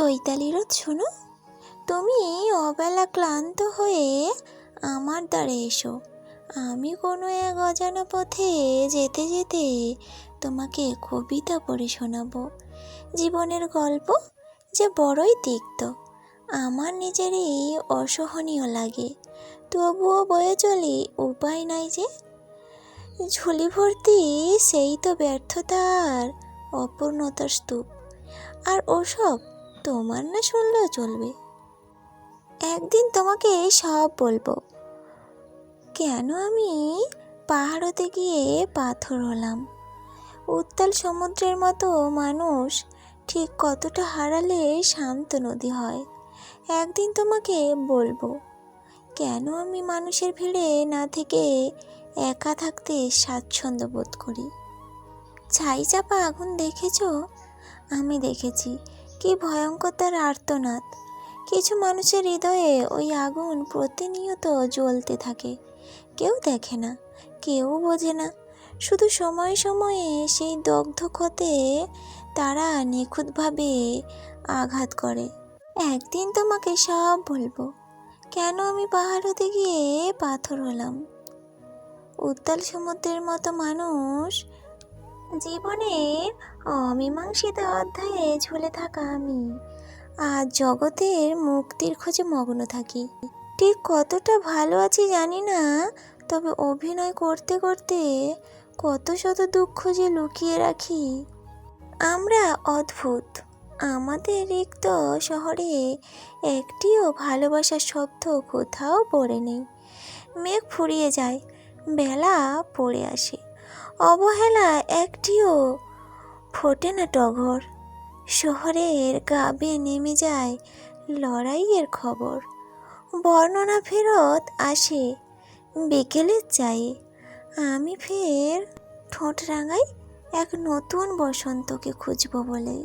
চৈতালিরও শোনো, তুমি অবেলা ক্লান্ত হয়ে আমার দ্বারে এসো। আমি কোনো এক অজানা পথে যেতে যেতে তোমাকে কবিতা পড়ে শোনাবো। জীবনের গল্প যে বড়ই তিক্ত, আমার নিজেরই অসহনীয় লাগে, তবুও বয়ে চলি, উপায় নাই যে। ঝুলি ভর্তি সেই তো ব্যর্থতার অপূর্ণতার স্তূপ, আর ওসব তোমার না শুনলেও চলবে। একদিন তোমাকে সব বলবো, কেন আমি পাহাড়তে গিয়ে পাথর হলাম। উত্তাল সমুদ্রের মতো মানুষ ঠিক কতটা হারালে শান্ত নদী হয়। একদিন তোমাকে বলবো, কেন আমি মানুষের ভিড়ে না থেকে একা থাকতে স্বাচ্ছন্দ্য বোধ করি। ছাই চাপা আগুন দেখেছো? আমি দেখেছি, কি ভয়ঙ্কর তার আর্তনাদ। কিছু মানুষের হৃদয়ে ওই আগুন প্রতিনিয়ত জ্বলতে থাকে, কেউ দেখে না, কেউ বোঝে না। শুধু সময়ে সময়ে সেই দগ্ধ ক্ষতে তারা নিখুঁতভাবে আঘাত করে। একদিন তোমাকে সব বলবো, কেন আমি পাহাড়তে গিয়ে পাথর হলাম। উত্তাল সমুদ্রের মতো মানুষ জীবনের অমীমাংসিত অধ্যায়ে ঝুলে থাকা আমি আজ জগতের মুক্তির খোঁজে মগ্ন থাকি। ঠিক কতটা ভালো আছি জানি না, তবে অভিনয় করতে করতে কত শত দুঃখ যে লুকিয়ে রাখি। আমরা অদ্ভুত, আমাদের রিক্ত শহরে একটিও ভালোবাসার শব্দ কোথাও পড়ে নেই। মেঘ ফুরিয়ে যায়, বেলা পড়ে আসে, অবহেলা একটিও ফোটে না টগর। শহরের গা বেয়ে নেমে যায় লড়াইয়ের খবর। বর্ণনা ফেরত আসে বিকেলের চায়ে, আমি ফের ঠোঁট রাঙাই এক নতুন বসন্তকে খুঁজব বলে।